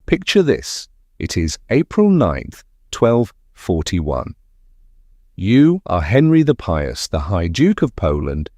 Picture this. It is April 9th, 1241. You are Henry the Pious, the High Duke of Poland,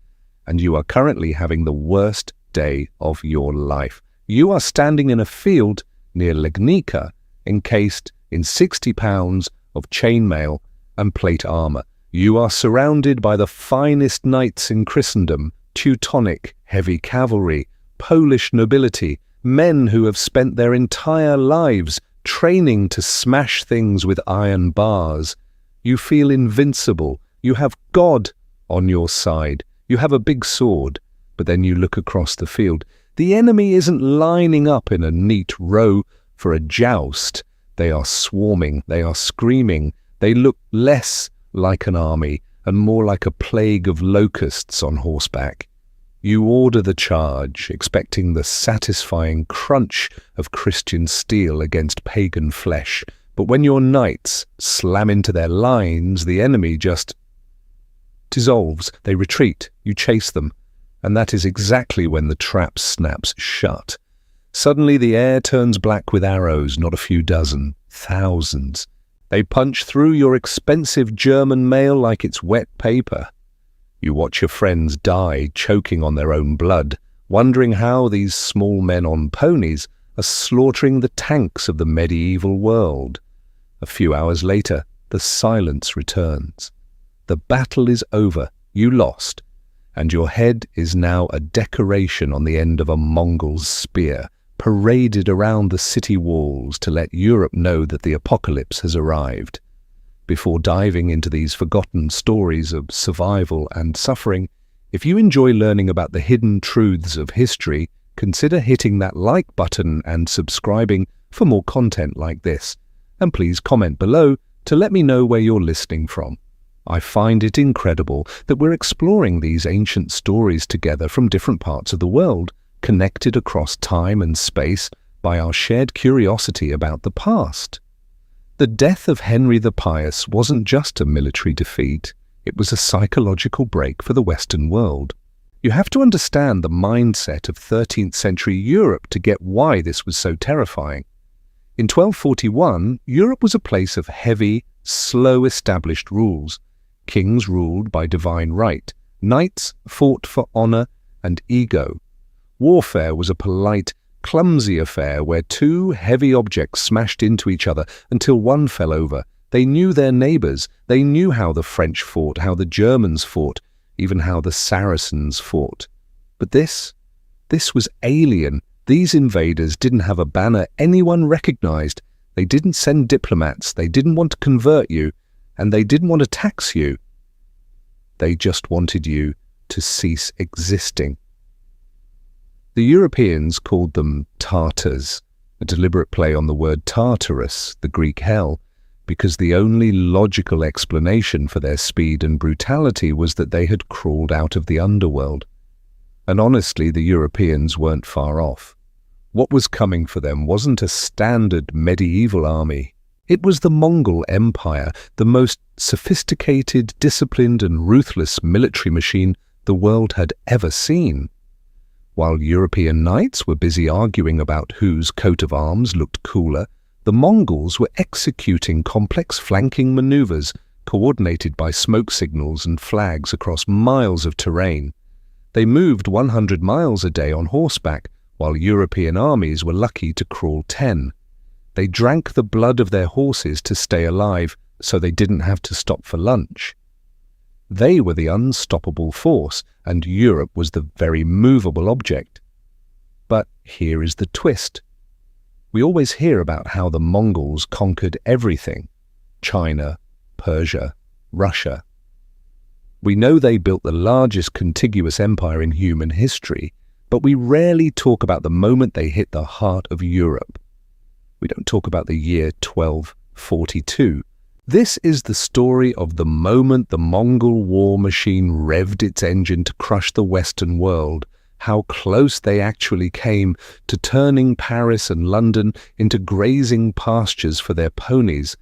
and you are currently having the worst day of your life. You are standing in a field near Legnica, encased in 60 pounds of chainmail and plate armor. You are surrounded by the finest knights in Christendom, Teutonic heavy cavalry, Polish nobility, men who have spent their entire lives training to smash things with iron bars. You feel invincible. You have God on your side. You have a big sword, but then you look across the field. The enemy isn't lining up in a neat row for a joust. They are swarming. They are screaming. They look less like an army and more like a plague of locusts on horseback. You order the charge, expecting the satisfying crunch of Christian steel against pagan flesh. But when your knights slam into their lines, the enemy just dissolves. They retreat. You chase them. And that is exactly when the trap snaps shut. Suddenly the air turns black with arrows, not a few dozen, thousands. They punch through your expensive German mail like it's wet paper. You watch your friends die, choking on their own blood, wondering how these small men on ponies are slaughtering the tanks of the medieval world. A few hours later, the silence returns. The battle is over, you lost, and your head is now a decoration on the end of a Mongol's spear, paraded around the city walls to let Europe know that the apocalypse has arrived. Before diving into these forgotten stories of survival and suffering, if you enjoy learning about the hidden truths of history, consider hitting that like button and subscribing for more content like this. And please comment below to let me know where you're listening from. I find it incredible that we're exploring these ancient stories together from different parts of the world, connected across time and space by our shared curiosity about the past. The death of Henry the Pious wasn't just a military defeat, it was a psychological break for the Western world. You have to understand the mindset of 13th century Europe to get why this was so terrifying. In 1241, Europe was a place of heavy, slow established rules. Kings ruled by divine right. Knights fought for honor and ego. Warfare was a polite, clumsy affair where two heavy objects smashed into each other until one fell over. They knew their neighbors. They knew how the French fought, how the Germans fought, even how the Saracens fought. But this was alien. These invaders didn't have a banner anyone recognized. They didn't send diplomats. They didn't want to convert you, and they didn't want to tax you. They just wanted you to cease existing. The Europeans called them Tartars, a deliberate play on the word Tartarus, the Greek hell, because the only logical explanation for their speed and brutality was that they had crawled out of the underworld. And honestly, the Europeans weren't far off. What was coming for them wasn't a standard medieval army. It was the Mongol Empire, the most sophisticated, disciplined and ruthless military machine the world had ever seen. While European knights were busy arguing about whose coat of arms looked cooler, the Mongols were executing complex flanking maneuvers coordinated by smoke signals and flags across miles of terrain. They moved 100 miles a day on horseback, while European armies were lucky to crawl 10. They drank the blood of their horses to stay alive, so they didn't have to stop for lunch. They were the unstoppable force, and Europe was the very movable object. But here is the twist. We always hear about how the Mongols conquered everything: China, Persia, Russia. We know they built the largest contiguous empire in human history, but we rarely talk about the moment they hit the heart of Europe. We don't talk about the year 1242. This is the story of the moment the Mongol war machine revved its engine to crush the Western world, how close they actually came to turning Paris and London into grazing pastures for their ponies,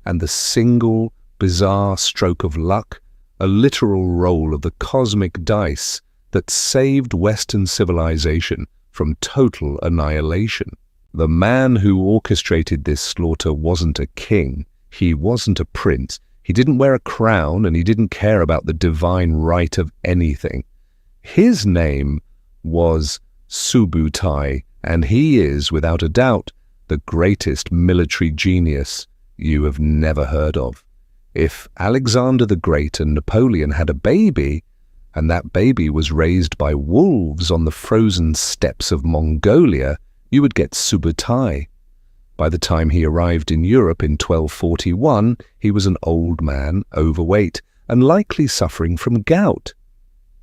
and the single, bizarre stroke of luck, a literal roll of the cosmic dice that saved Western civilization from total annihilation. The man who orchestrated this slaughter wasn't a king, he wasn't a prince, he didn't wear a crown, and he didn't care about the divine right of anything. His name was Subutai, and he is, without a doubt, the greatest military genius you have never heard of. If Alexander the Great and Napoleon had a baby, and that baby was raised by wolves on the frozen steppes of Mongolia, you would get Subutai. By the time he arrived in Europe in 1241, he was an old man, overweight, and likely suffering from gout.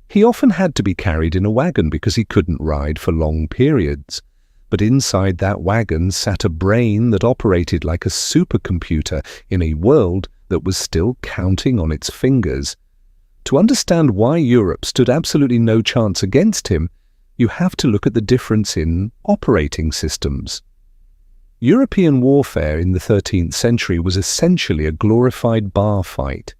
He often had to be carried in a wagon because he couldn't ride for long periods. But inside that wagon sat a brain that operated like a supercomputer in a world that was still counting on its fingers. To understand why Europe stood absolutely no chance against him, you have to look at the difference in operating systems. European warfare in the 13th century was essentially a glorified bar fight.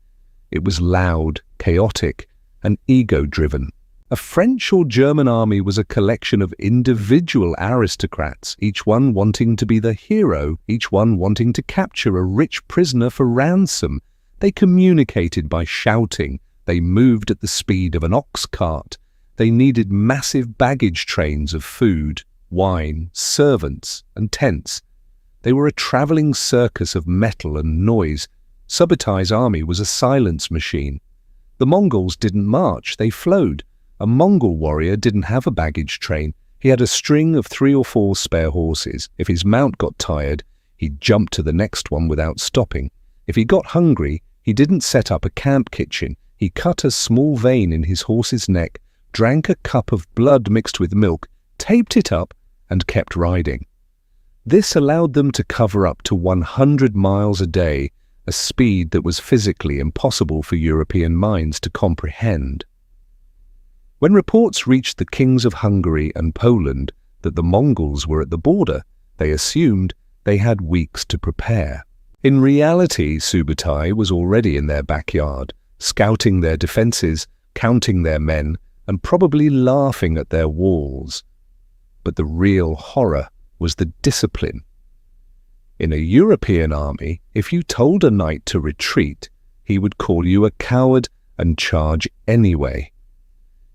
It was loud, chaotic, and ego-driven. A French or German army was a collection of individual aristocrats, each one wanting to be the hero, each one wanting to capture a rich prisoner for ransom. They communicated by shouting. They moved at the speed of an ox cart. They needed massive baggage trains of food, wine, servants, and tents. They were a traveling circus of metal and noise. Subutai's army was a silence machine. The Mongols didn't march, they flowed. A Mongol warrior didn't have a baggage train. He had a string of 3 or 4 spare horses. If his mount got tired, he'd jump to the next one without stopping. If he got hungry, he didn't set up a camp kitchen. He cut a small vein in his horse's neck, drank a cup of blood mixed with milk, taped it up, and kept riding. This allowed them to cover up to 100 miles a day, a speed that was physically impossible for European minds to comprehend. When reports reached the kings of Hungary and Poland that the Mongols were at the border, they assumed they had weeks to prepare. In reality, Subutai was already in their backyard, scouting their defences, counting their men, and probably laughing at their walls. But the real horror was the discipline. In a European army, if you told a knight to retreat, he would call you a coward and charge anyway.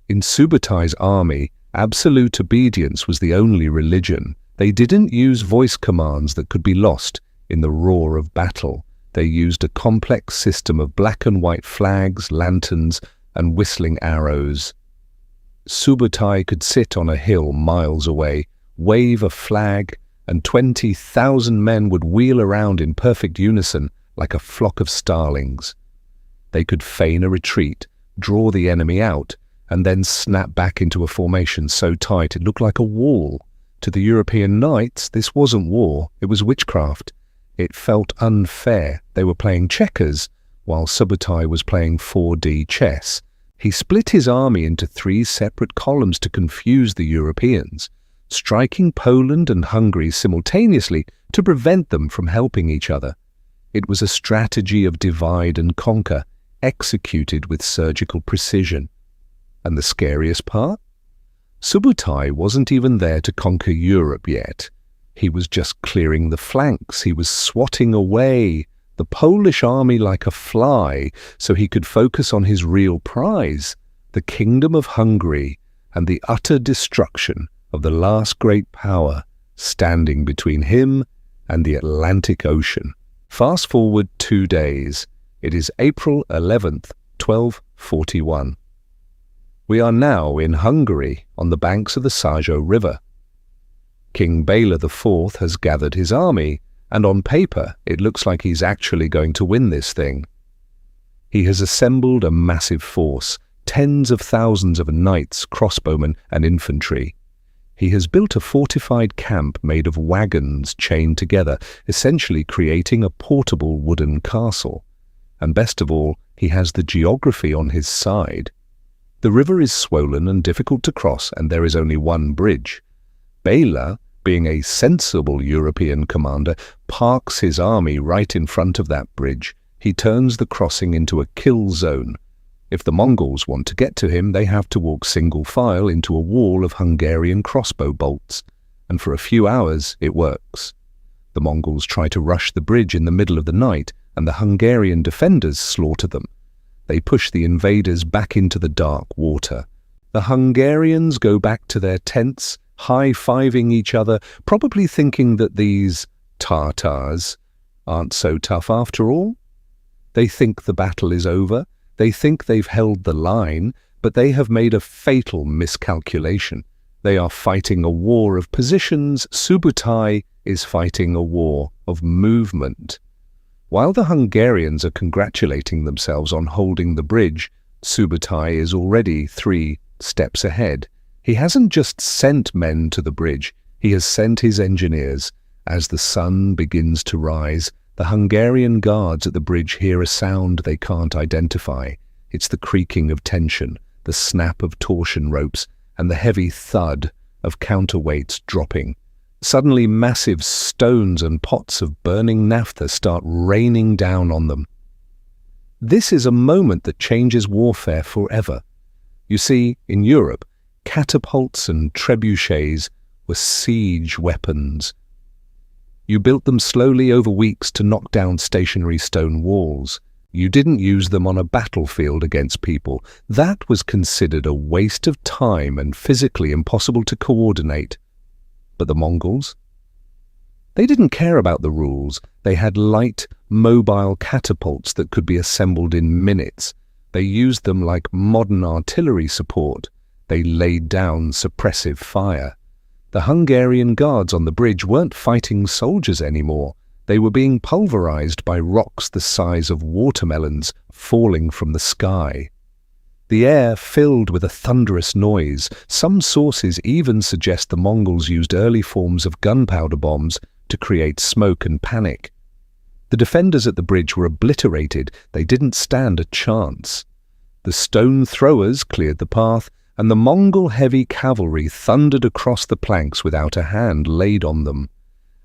In Subutai's army, absolute obedience was the only religion. They didn't use voice commands that could be lost in the roar of battle. They used a complex system of black and white flags, lanterns, and whistling arrows. Subutai could sit on a hill miles away, wave a flag, and 20,000 men would wheel around in perfect unison like a flock of starlings. They could feign a retreat, draw the enemy out, and then snap back into a formation so tight it looked like a wall. To the European knights, this wasn't war, it was witchcraft. It felt unfair. They were playing checkers, while Subutai was playing 4D chess. He split his army into 3 separate columns to confuse the Europeans, striking Poland and Hungary simultaneously to prevent them from helping each other. It was a strategy of divide and conquer, executed with surgical precision. And the scariest part? Subutai wasn't even there to conquer Europe yet. He was just clearing the flanks. He was swatting away the Polish army like a fly so he could focus on his real prize, the Kingdom of Hungary and the utter destruction of the last great power standing between him and the Atlantic Ocean. Fast forward 2 days. It is April 11th, 1241. We are now in Hungary, on the banks of the Sajo River. King Bela IV has gathered his army, and on paper it looks like he's actually going to win this thing. He has assembled a massive force, tens of thousands of knights, crossbowmen, and infantry. He has built a fortified camp made of wagons chained together, essentially creating a portable wooden castle. And best of all, he has the geography on his side. The river is swollen and difficult to cross, and there is only one bridge. Bela, being a sensible European commander, parks his army right in front of that bridge. He turns the crossing into a kill zone. If the Mongols want to get to him, they have to walk single file into a wall of Hungarian crossbow bolts. and for a few hours it works. The Mongols try to rush the bridge in the middle of the night, and the Hungarian defenders slaughter them. They push the invaders back into the dark water. The Hungarians go back to their tents, high-fiving each other, probably thinking that these Tartars aren't so tough after all. They think the battle is over. They think they've held the line, but they have made a fatal miscalculation. They are fighting a war of positions. Subutai is fighting a war of movement. While the Hungarians are congratulating themselves on holding the bridge, Subutai is already 3 steps ahead. He hasn't just sent men to the bridge, he has sent his engineers. As the sun begins to rise, the Hungarian guards at the bridge hear a sound they can't identify. It's the creaking of tension, the snap of torsion ropes, and the heavy thud of counterweights dropping. Suddenly, massive stones and pots of burning naphtha start raining down on them. This is a moment that changes warfare forever. You see, in Europe, catapults and trebuchets were siege weapons. You built them slowly over weeks to knock down stationary stone walls. You didn't use them on a battlefield against people. That was considered a waste of time and physically impossible to coordinate. But the Mongols? They didn't care about the rules. They had light, mobile catapults that could be assembled in minutes. They used them like modern artillery support. They laid down suppressive fire. The Hungarian guards on the bridge weren't fighting soldiers anymore. They were being pulverized by rocks the size of watermelons falling from the sky. The air filled with a thunderous noise. Some sources even suggest the Mongols used early forms of gunpowder bombs to create smoke and panic. The defenders at the bridge were obliterated. They didn't stand a chance. The stone throwers cleared the path, and the Mongol heavy cavalry thundered across the planks without a hand laid on them.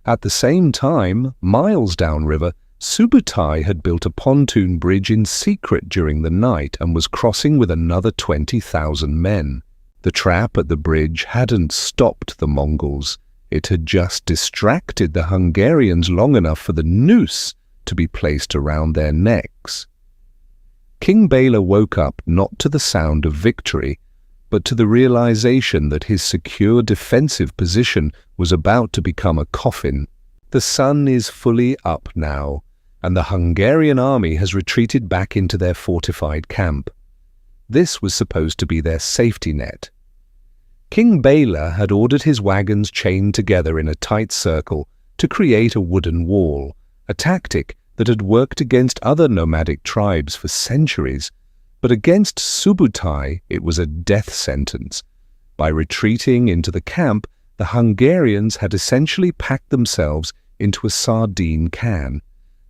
At the same time, miles downriver, Subutai had built a pontoon bridge in secret during the night and was crossing with another 20,000 men. The trap at the bridge hadn't stopped the Mongols. It had just distracted the Hungarians long enough for the noose to be placed around their necks. King Bela woke up not to the sound of victory, but to the realization that his secure defensive position was about to become a coffin. The sun is fully up now, and the Hungarian army has retreated back into their fortified camp. This was supposed to be their safety net. King Bela had ordered his wagons chained together in a tight circle to create a wooden wall, a tactic that had worked against other nomadic tribes for centuries. But against Subutai, it was a death sentence. By retreating into the camp, the Hungarians had essentially packed themselves into a sardine can.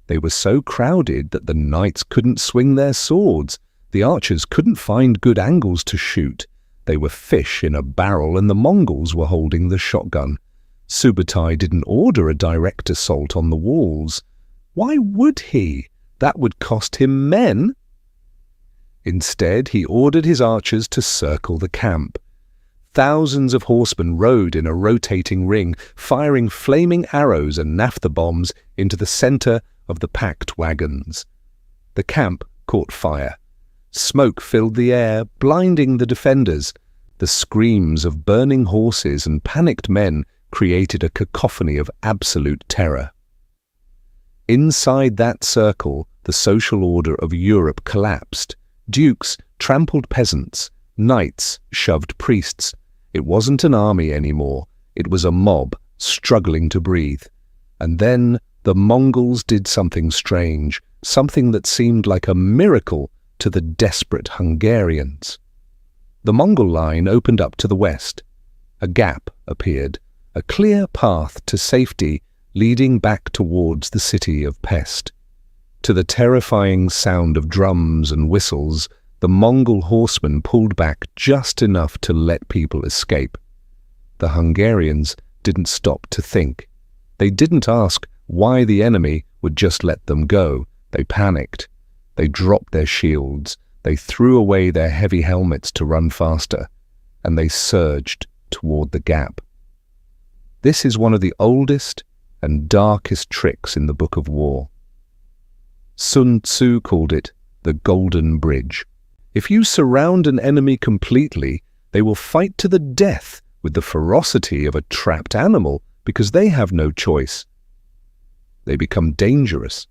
They were so crowded that the knights couldn't swing their swords. The archers couldn't find good angles to shoot. They were fish in a barrel, and the Mongols were holding the shotgun. Subutai didn't order a direct assault on the walls. Why would he? That would cost him men. Instead, he ordered his archers to circle the camp. Thousands of horsemen rode in a rotating ring, firing flaming arrows and naphtha bombs into the center of the packed wagons. The camp caught fire. Smoke filled the air, blinding the defenders. The screams of burning horses and panicked men created a cacophony of absolute terror. Inside that circle, the social order of Europe collapsed. Dukes trampled peasants, knights shoved priests. It wasn't an army anymore. It was a mob struggling to breathe. And then the Mongols did something strange, something that seemed like a miracle to the desperate Hungarians. The Mongol line opened up to the west. A gap appeared, a clear path to safety leading back towards the city of Pest. To the terrifying sound of drums and whistles, the Mongol horsemen pulled back just enough to let people escape. The Hungarians didn't stop to think. They didn't ask why the enemy would just let them go. They panicked. They dropped their shields. They threw away their heavy helmets to run faster, and they surged toward the gap. This is one of the oldest and darkest tricks in the Book of War. Sun Tzu called it the Golden Bridge. If you surround an enemy completely, they will fight to the death with the ferocity of a trapped animal because they have no choice. They become dangerous.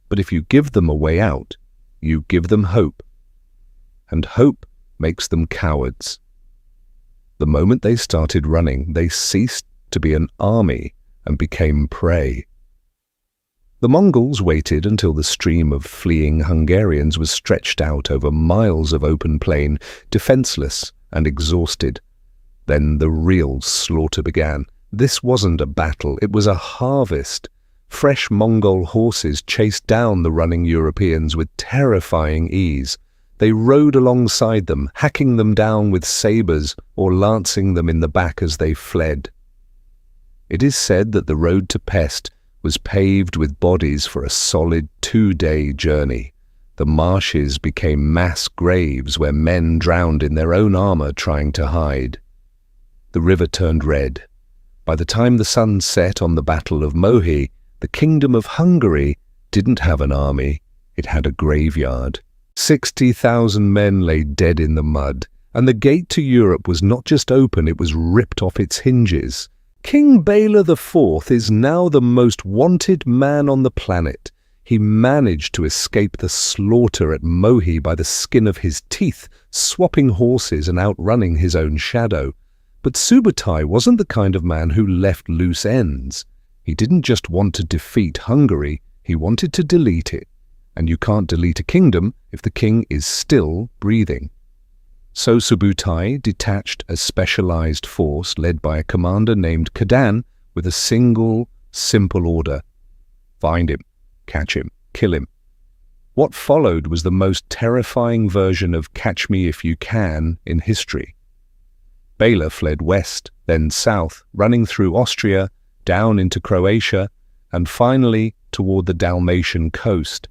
But if you give them a way out, you give them hope. And hope makes them cowards. The moment they started running, they ceased to be an army and became prey. The Mongols waited until the stream of fleeing Hungarians was stretched out over miles of open plain, defenseless and exhausted. Then the real slaughter began. This wasn't a battle, it was a harvest. Fresh Mongol horses chased down the running Europeans with terrifying ease. They rode alongside them, hacking them down with sabres or lancing them in the back as they fled. It is said that the road to Pest was paved with bodies for a solid 2-day journey. The marshes became mass graves where men drowned in their own armor trying to hide. The river turned red. By the time the sun set on the Battle of Mohi, the Kingdom of Hungary didn't have an army, it had a graveyard. 60,000 men lay dead in the mud, and the gate to Europe was not just open, it was ripped off its hinges. King Bela IV is now the most wanted man on the planet. He managed to escape the slaughter at Mohi by the skin of his teeth, swapping horses and outrunning his own shadow. But Subutai wasn't the kind of man who left loose ends. He didn't just want to defeat Hungary, he wanted to delete it. And you can't delete a kingdom if the king is still breathing. So Subutai detached a specialized force led by a commander named Kadan with a single, simple order. Find him, catch him, kill him. What followed was the most terrifying version of Catch Me If You Can in history. Bela fled west, then south, running through Austria, down into Croatia, and finally toward the Dalmatian coast.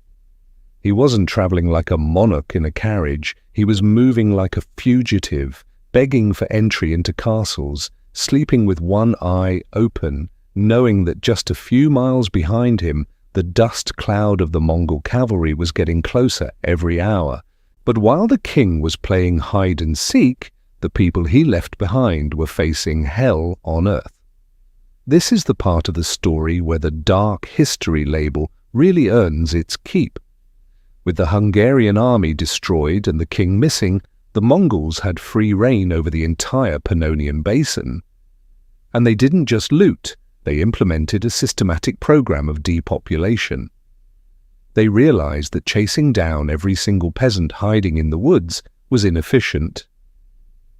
He wasn't traveling like a monarch in a carriage, he was moving like a fugitive, begging for entry into castles, sleeping with one eye open, knowing that just a few miles behind him, the dust cloud of the Mongol cavalry was getting closer every hour. But while the king was playing hide and seek, the people he left behind were facing hell on earth. This is the part of the story where the dark history label really earns its keep. With the Hungarian army destroyed and the king missing, the Mongols had free rein over the entire Pannonian Basin. And they didn't just loot, they implemented a systematic program of depopulation. They realized that chasing down every single peasant hiding in the woods was inefficient.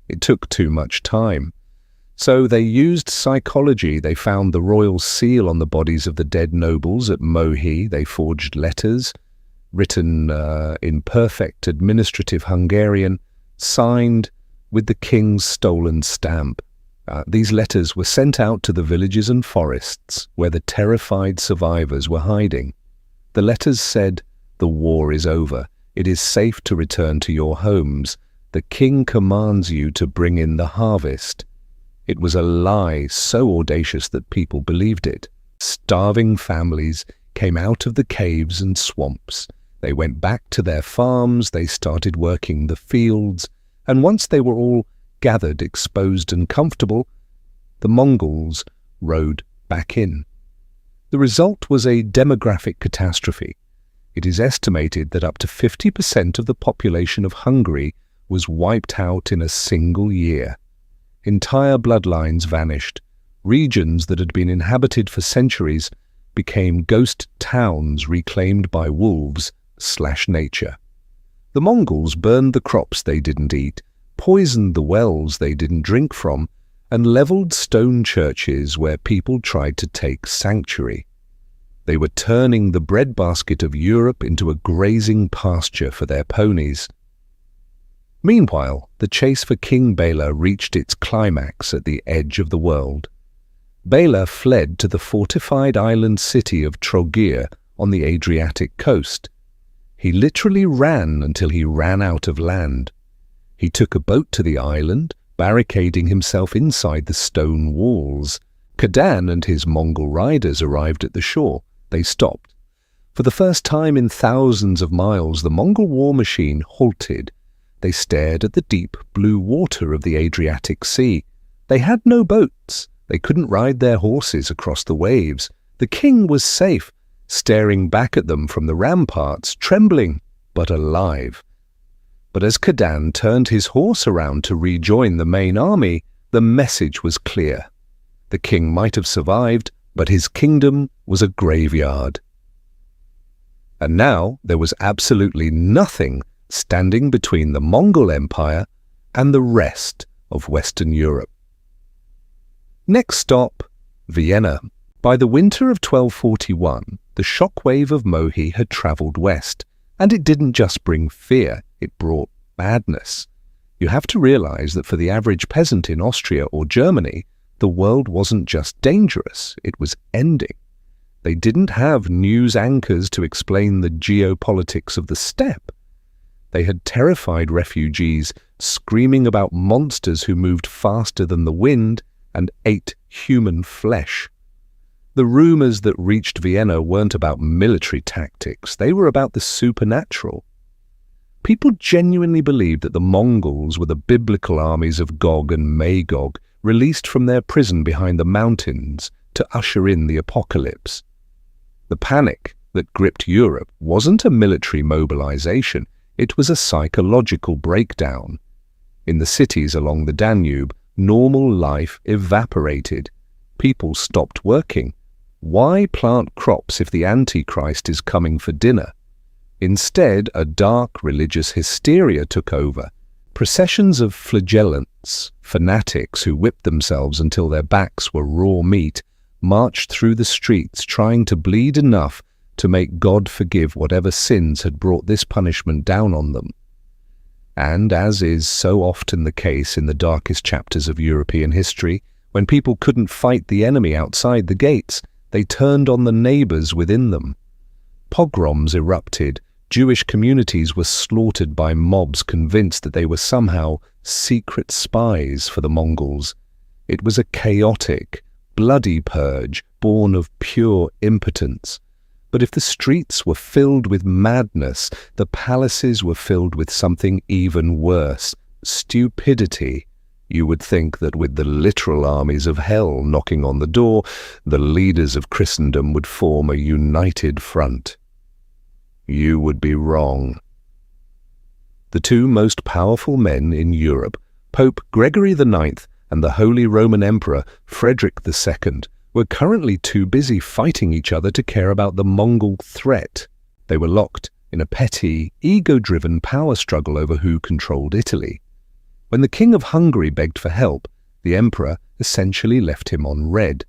It took too much time. So they used psychology. They found the royal seal on the bodies of the dead nobles at Mohi. They forged letters, written in perfect administrative Hungarian, signed with the king's stolen stamp. These letters were sent out to the villages and forests where the terrified survivors were hiding. The letters said, "The war is over. It is safe to return to your homes. The king commands you to bring in the harvest." It was a lie so audacious that people believed it. Starving families came out of the caves and swamps. They went back to their farms, they started working the fields, and once they were all gathered, exposed and comfortable, the Mongols rode back in. The result was a demographic catastrophe. It is estimated that up to 50% of the population of Hungary was wiped out in a single year. Entire bloodlines vanished. Regions that had been inhabited for centuries became ghost towns reclaimed by wolves/nature. The Mongols burned the crops they didn't eat, poisoned the wells they didn't drink from, and leveled stone churches where people tried to take sanctuary. They were turning the breadbasket of Europe into a grazing pasture for their ponies. Meanwhile, the chase for King Bela reached its climax at the edge of the world. Bela fled to the fortified island city of Trogir on the Adriatic coast. He literally ran until he ran out of land. He took a boat to the island, barricading himself inside the stone walls. Khadan and his Mongol riders arrived at the shore. They stopped. For the first time in thousands of miles, the Mongol war machine halted. They stared at the deep blue water of the Adriatic Sea. They had no boats. They couldn't ride their horses across the waves. The king was safe, staring back at them from the ramparts, trembling but alive. But as Khadan turned his horse around to rejoin the main army, the message was clear. The king might have survived, but his kingdom was a graveyard. And now there was absolutely nothing standing between the Mongol Empire and the rest of Western Europe. Next stop, Vienna. By the winter of 1241, the shockwave of Mohi had travelled west, and it didn't just bring fear, it brought madness. You have to realize that for the average peasant in Austria or Germany, the world wasn't just dangerous, it was ending. They didn't have news anchors to explain the geopolitics of the steppe. They had terrified refugees screaming about monsters who moved faster than the wind and ate human flesh. The rumors that reached Vienna weren't about military tactics, they were about the supernatural. People genuinely believed that the Mongols were the biblical armies of Gog and Magog, released from their prison behind the mountains to usher in the apocalypse. The panic that gripped Europe wasn't a military mobilization, it was a psychological breakdown. In the cities along the Danube, normal life evaporated. People stopped working. Why plant crops if the Antichrist is coming for dinner? Instead, a dark religious hysteria took over. Processions of flagellants, fanatics who whipped themselves until their backs were raw meat, marched through the streets trying to bleed enough to make God forgive whatever sins had brought this punishment down on them. And as is so often the case in the darkest chapters of European history, when people couldn't fight the enemy outside the gates, they turned on the neighbors within them. Pogroms erupted. Jewish communities were slaughtered by mobs convinced that they were somehow secret spies for the Mongols. It was a chaotic, bloody purge born of pure impotence. But if the streets were filled with madness, the palaces were filled with something even worse, stupidity. You would think that with the literal armies of hell knocking on the door, the leaders of Christendom would form a united front. You would be wrong. The two most powerful men in Europe, Pope Gregory IX and the Holy Roman Emperor Frederick II, were currently too busy fighting each other to care about the Mongol threat. They were locked in a petty, ego-driven power struggle over who controlled Italy. When the King of Hungary begged for help, the Emperor essentially left him on red.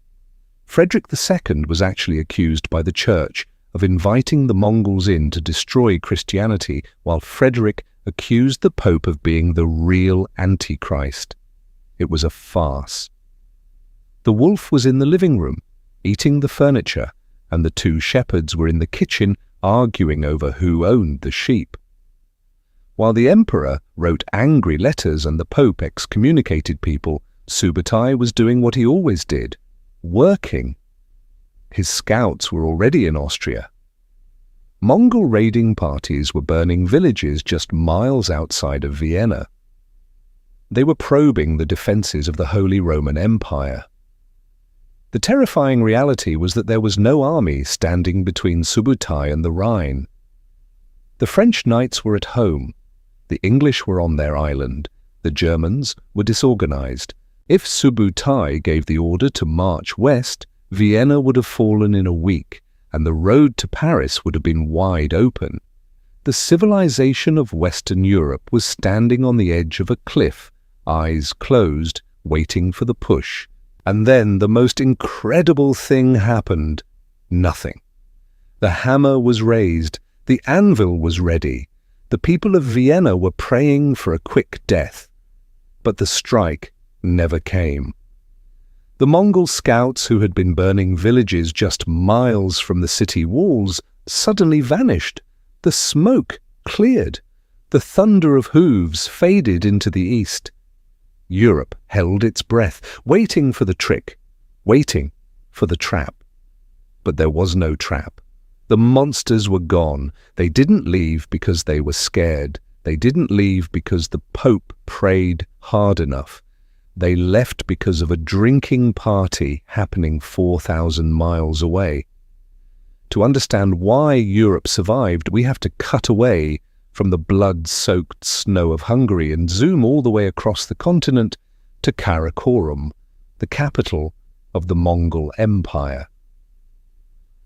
Frederick II was actually accused by the Church of inviting the Mongols in to destroy Christianity, while Frederick accused the Pope of being the real Antichrist. It was a farce. The wolf was in the living room, eating the furniture, and the two shepherds were in the kitchen arguing over who owned the sheep. While the Emperor wrote angry letters and the Pope excommunicated people, Subutai was doing what he always did, working. His scouts were already in Austria. Mongol raiding parties were burning villages just miles outside of Vienna. They were probing the defences of the Holy Roman Empire. The terrifying reality was that there was no army standing between Subutai and the Rhine. The French knights were at home. The English were on their island. The Germans were disorganized. If Subutai gave the order to march west, Vienna would have fallen in a week, and the road to Paris would have been wide open. The civilization of Western Europe was standing on the edge of a cliff, eyes closed, waiting for the push. And then the most incredible thing happened. Nothing. The hammer was raised. The anvil was ready. The people of Vienna were praying for a quick death. But the strike never came. The Mongol scouts who had been burning villages just miles from the city walls suddenly vanished. The smoke cleared. The thunder of hooves faded into the east. Europe held its breath, waiting for the trick, waiting for the trap. But there was no trap. The monsters were gone. They didn't leave because they were scared. They didn't leave because the Pope prayed hard enough. They left because of a drinking party happening 4,000 miles away. To understand why Europe survived, we have to cut away from the blood-soaked snow of Hungary and zoom all the way across the continent to Karakorum, the capital of the Mongol Empire.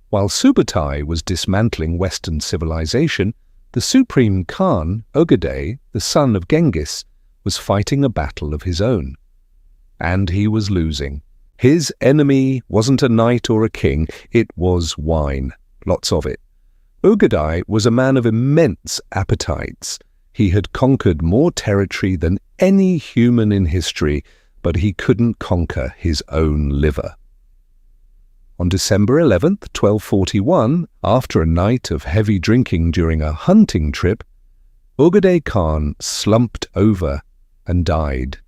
While Subutai was dismantling Western civilization, the Supreme Khan Ögedei, the son of Genghis, was fighting a battle of his own. And he was losing. His enemy wasn't a knight or a king, it was wine, lots of it. Ögedei was a man of immense appetites. He had conquered more territory than any human in history, but he couldn't conquer his own liver. On December 11th, 1241, after a night of heavy drinking during a hunting trip, Ögedei Khan slumped over and died.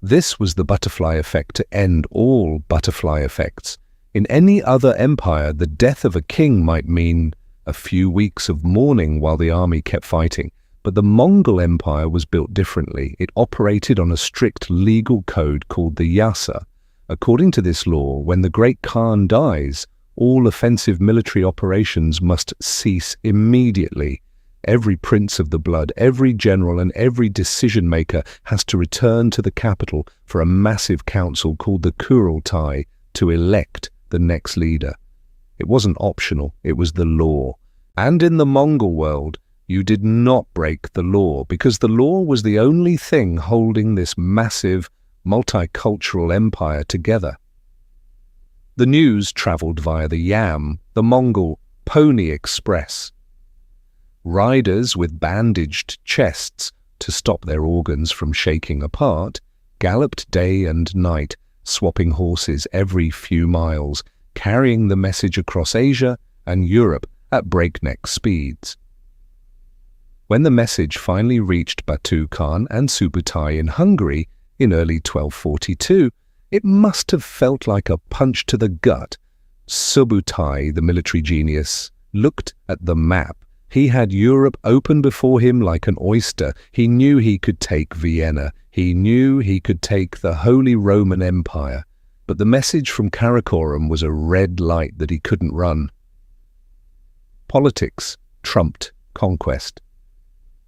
This was the butterfly effect to end all butterfly effects. In any other empire, the death of a king might mean a few weeks of mourning while the army kept fighting. But the Mongol Empire was built differently. It operated on a strict legal code called the Yasa. According to this law, when the Great Khan dies, all offensive military operations must cease immediately. Every prince of the blood, every general and every decision-maker has to return to the capital for a massive council called the Kurultai to elect the next leader. It wasn't optional, it was the law. And in the Mongol world, you did not break the law, because the law was the only thing holding this massive, multicultural empire together. The news travelled via the Yam, the Mongol Pony Express. Riders with bandaged chests to stop their organs from shaking apart galloped day and night, swapping horses every few miles, carrying the message across Asia and Europe at breakneck speeds. When the message finally reached Batu Khan and Subutai in Hungary in early 1242, it must have felt like a punch to the gut. Subutai, the military genius, looked at the map. He had Europe open before him like an oyster. He knew he could take Vienna. He knew he could take the Holy Roman Empire. But the message from Karakorum was a red light that he couldn't run. Politics trumped conquest.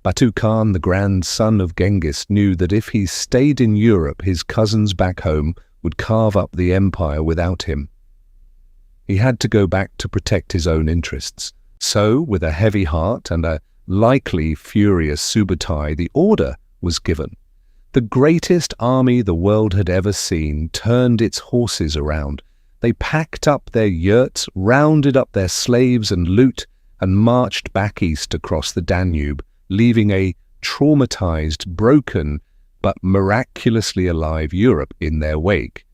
Batu Khan, the grandson of Genghis, knew that if he stayed in Europe, his cousins back home would carve up the empire without him. He had to go back to protect his own interests. So, with a heavy heart and a likely furious Subutai, the order was given. The greatest army the world had ever seen turned its horses around. They packed up their yurts, rounded up their slaves and loot, and marched back east across the Danube, leaving a traumatized, broken, but miraculously alive Europe in their wake.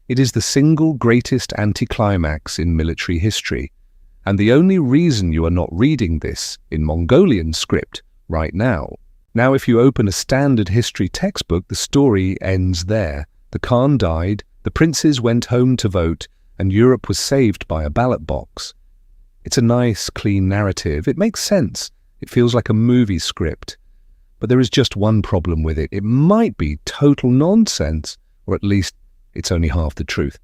It is the single greatest anticlimax in military history, and the only reason you are not reading this in Mongolian script right now. Now, if you open a standard history textbook, the story ends there. The Khan died, the princes went home to vote, and Europe was saved by a ballot box. It's a nice, clean narrative. It makes sense. It feels like a movie script. But there is just one problem with it. It might be total nonsense, or at least it's only half the truth.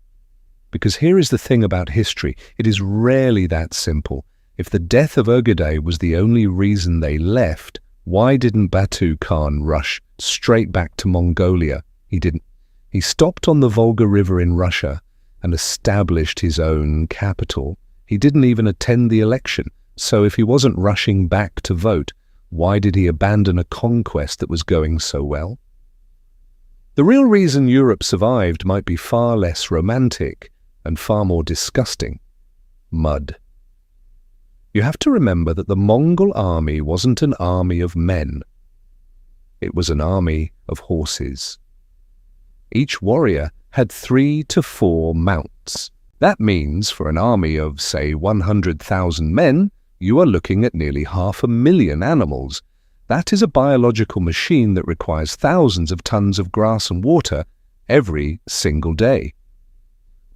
Because here is the thing about history. It is rarely that simple. If the death of Ögedei was the only reason they left, why didn't Batu Khan rush straight back to Mongolia? He didn't. He stopped on the Volga River in Russia and established his own capital. He didn't even attend the election. So if he wasn't rushing back to vote, why did he abandon a conquest that was going so well? The real reason Europe survived might be far less romantic and far more disgusting. Mud. You have to remember that the Mongol army wasn't an army of men. It was an army of horses. Each warrior had 3 to 4 mounts. That means for an army of, say, 100,000 men, you are looking at nearly 500,000 animals. That is a biological machine that requires thousands of tons of grass and water every single day.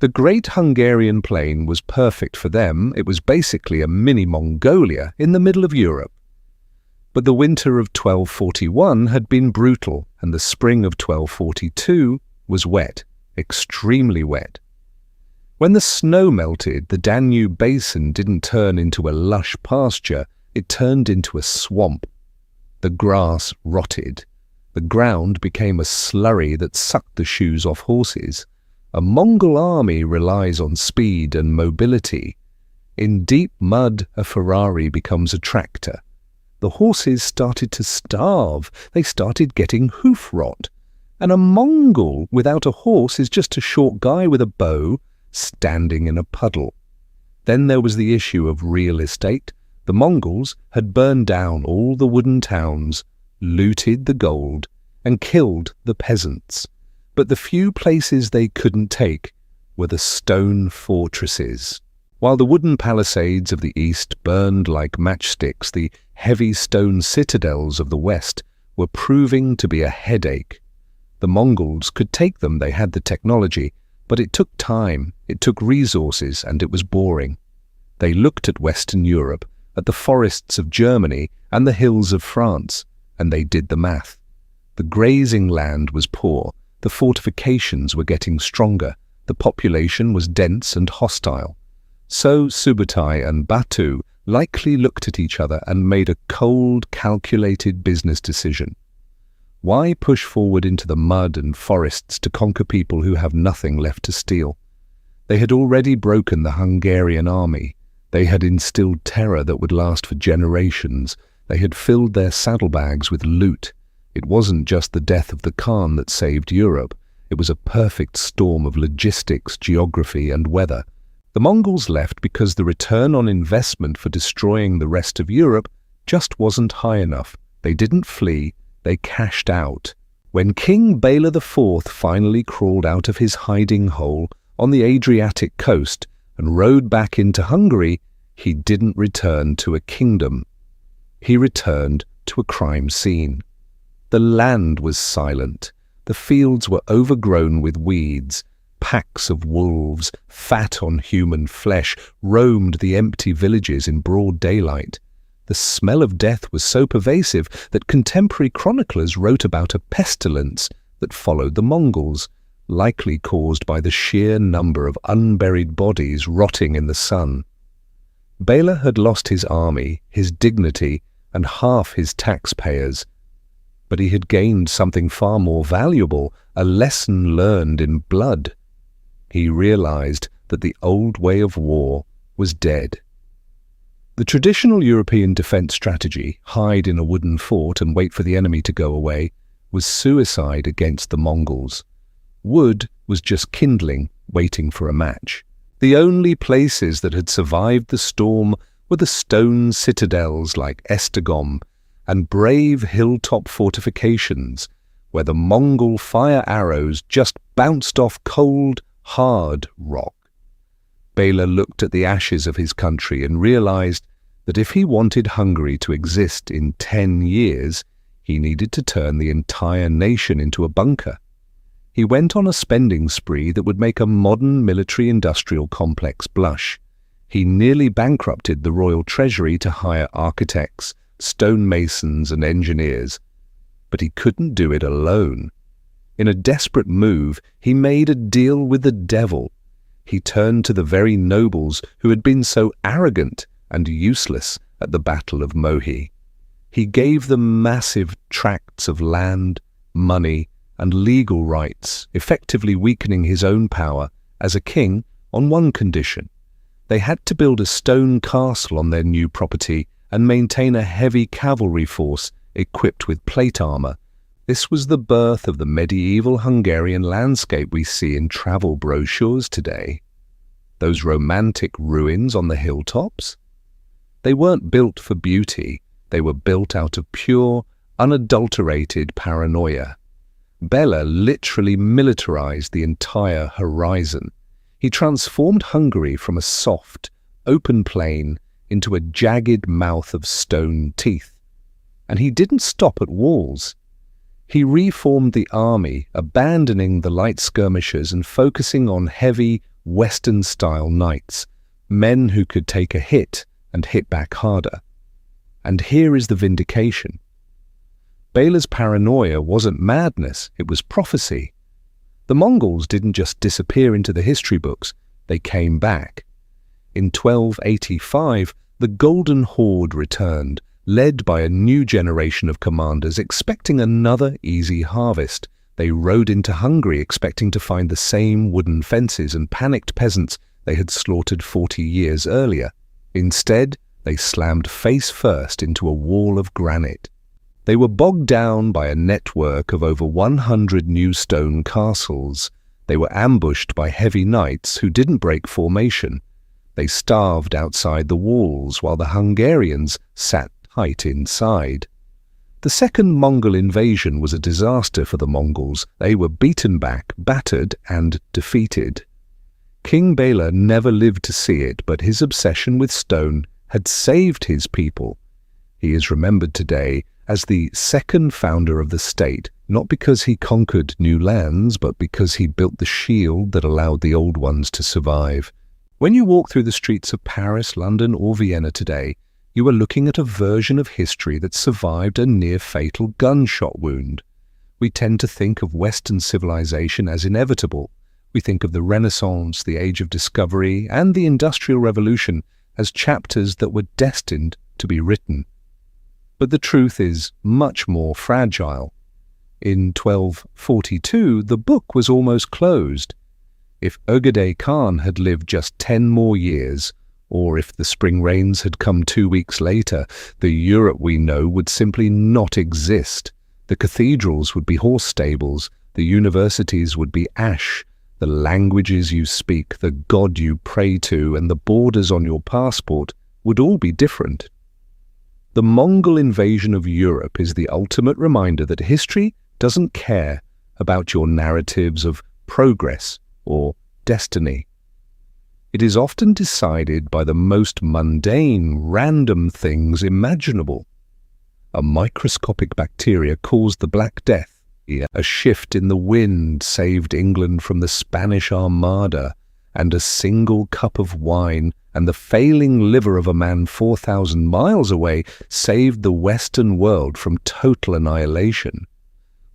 The Great Hungarian Plain was perfect for them. It was basically a mini Mongolia in the middle of Europe. But the winter of 1241 had been brutal, and the spring of 1242 was wet, extremely wet. When the snow melted, the Danube basin didn't turn into a lush pasture, it turned into a swamp. The grass rotted. The ground became a slurry that sucked the shoes off horses. A Mongol army relies on speed and mobility. In deep mud, a Ferrari becomes a tractor. The horses started to starve. They started getting hoof rot. And a Mongol without a horse is just a short guy with a bow standing in a puddle. Then there was the issue of real estate. The Mongols had burned down all the wooden towns, looted the gold, and killed the peasants. But the few places they couldn't take were the stone fortresses. While the wooden palisades of the east burned like matchsticks, the heavy stone citadels of the west were proving to be a headache. The Mongols could take them, they had the technology, but it took time, it took resources, and it was boring. They looked at Western Europe, at the forests of Germany and the hills of France, and they did the math. The grazing land was poor, the fortifications were getting stronger, the population was dense and hostile. So Subutai and Batu likely looked at each other and made a cold, calculated business decision. Why push forward into the mud and forests to conquer people who have nothing left to steal? They had already broken the Hungarian army. They had instilled terror that would last for generations. They had filled their saddlebags with loot. It wasn't just the death of the Khan that saved Europe. It was a perfect storm of logistics, geography, and weather. The Mongols left because the return on investment for destroying the rest of Europe just wasn't high enough. They didn't flee, they cashed out. When King Bela IV finally crawled out of his hiding hole on the Adriatic coast and rode back into Hungary, he didn't return to a kingdom. He returned to a crime scene. The land was silent. The fields were overgrown with weeds. Packs of wolves, fat on human flesh, roamed the empty villages in broad daylight. The smell of death was so pervasive that contemporary chroniclers wrote about a pestilence that followed the Mongols, likely caused by the sheer number of unburied bodies rotting in the sun. Bela had lost his army, his dignity, and half his taxpayers. But he had gained something far more valuable, a lesson learned in blood. He realized that the old way of war was dead. The traditional European defense strategy, hide in a wooden fort and wait for the enemy to go away, was suicide against the Mongols. Wood was just kindling, waiting for a match. The only places that had survived the storm were the stone citadels like Esztergom and brave hilltop fortifications where the Mongol fire arrows just bounced off cold, hard rock. Bela looked at the ashes of his country and realized that if he wanted Hungary to exist in 10 years, he needed to turn the entire nation into a bunker. He went on a spending spree that would make a modern military-industrial complex blush. He nearly bankrupted the royal treasury to hire architects, stonemasons and engineers. But he couldn't do it alone. In a desperate move, he made a deal with the devil. He turned to the very nobles who had been so arrogant and useless at the Battle of Mohi. He gave them massive tracts of land, money, and legal rights, effectively weakening his own power as a king on one condition. They had to build a stone castle on their new property and maintain a heavy cavalry force equipped with plate armor. This was the birth of the medieval Hungarian landscape we see in travel brochures today. Those romantic ruins on the hilltops? They weren't built for beauty. They were built out of pure, unadulterated paranoia. Bela literally militarized the entire horizon. He transformed Hungary from a soft, open plain into a jagged mouth of stone teeth. And he didn't stop at walls. He reformed the army, abandoning the light skirmishers and focusing on heavy, Western-style knights, men who could take a hit and hit back harder. And here is the vindication. Bela's paranoia wasn't madness, it was prophecy. The Mongols didn't just disappear into the history books, they came back. In 1285, the Golden Horde returned, led by a new generation of commanders expecting another easy harvest. They rode into Hungary expecting to find the same wooden fences and panicked peasants they had slaughtered 40 years earlier. Instead, they slammed face first into a wall of granite. They were bogged down by a network of over 100 new stone castles. They were ambushed by heavy knights who didn't break formation. They starved outside the walls while the Hungarians sat tight inside. The second Mongol invasion was a disaster for the Mongols. They were beaten back, battered, and defeated. King Bela never lived to see it, but his obsession with stone had saved his people. He is remembered today as the second founder of the state, not because he conquered new lands, but because he built the shield that allowed the old ones to survive. When you walk through the streets of Paris, London, or Vienna today, you are looking at a version of history that survived a near-fatal gunshot wound. We tend to think of Western civilization as inevitable. We think of the Renaissance, the Age of Discovery, and the Industrial Revolution as chapters that were destined to be written. But the truth is much more fragile. In 1242, the book was almost closed. If Ögedei Khan had lived just 10 more years, or if the spring rains had come 2 weeks later, the Europe we know would simply not exist. The cathedrals would be horse stables, the universities would be ash, the languages you speak, the God you pray to, and the borders on your passport would all be different. The Mongol invasion of Europe is the ultimate reminder that history doesn't care about your narratives of progress or destiny. It is often decided by the most mundane, random things imaginable. A microscopic bacteria caused the Black Death. A shift in the wind saved England from the Spanish Armada, and a single cup of wine and the failing liver of a man 4,000 miles away saved the Western world from total annihilation.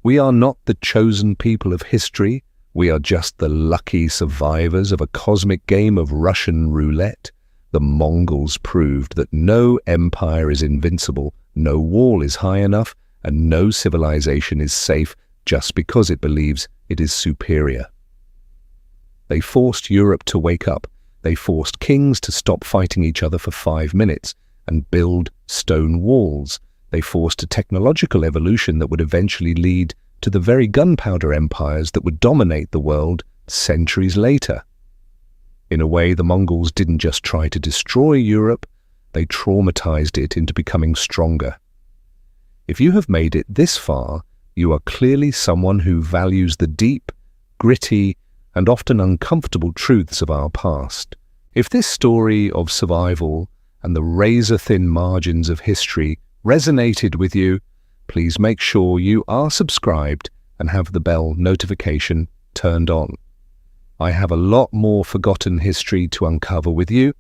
We are not the chosen people of history. We are just the lucky survivors of a cosmic game of Russian roulette. The Mongols proved that no empire is invincible, no wall is high enough, and no civilization is safe just because it believes it is superior. They forced Europe to wake up. They forced kings to stop fighting each other for 5 minutes and build stone walls. They forced a technological evolution that would eventually lead to the very gunpowder empires that would dominate the world centuries later. In a way, the Mongols didn't just try to destroy Europe, they traumatized it into becoming stronger. If you have made it this far, you are clearly someone who values the deep, gritty, and often uncomfortable truths of our past. If this story of survival and the razor-thin margins of history resonated with you, please make sure you are subscribed and have the bell notification turned on. I have a lot more forgotten history to uncover with you,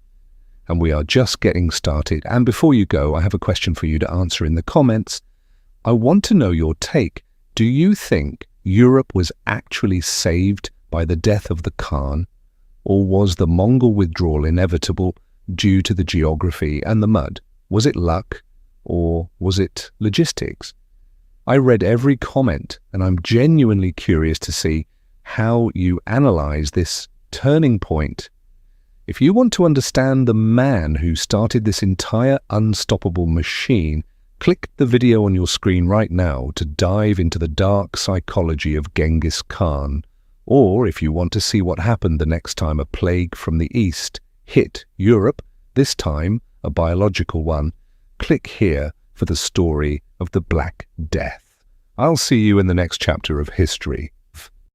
and we are just getting started. And before you go, I have a question for you to answer in the comments. I want to know your take. Do you think Europe was actually saved by the death of the Khan, or was the Mongol withdrawal inevitable due to the geography and the mud? Was it luck, or was it logistics? I read every comment, and I'm genuinely curious to see how you analyze this turning point. If you want to understand the man who started this entire unstoppable machine, click the video on your screen right now to dive into the dark psychology of Genghis Khan. Or if you want to see what happened the next time a plague from the east hit Europe, this time a biological one, click here for the story of the Black Death. I'll see you in the next chapter of history.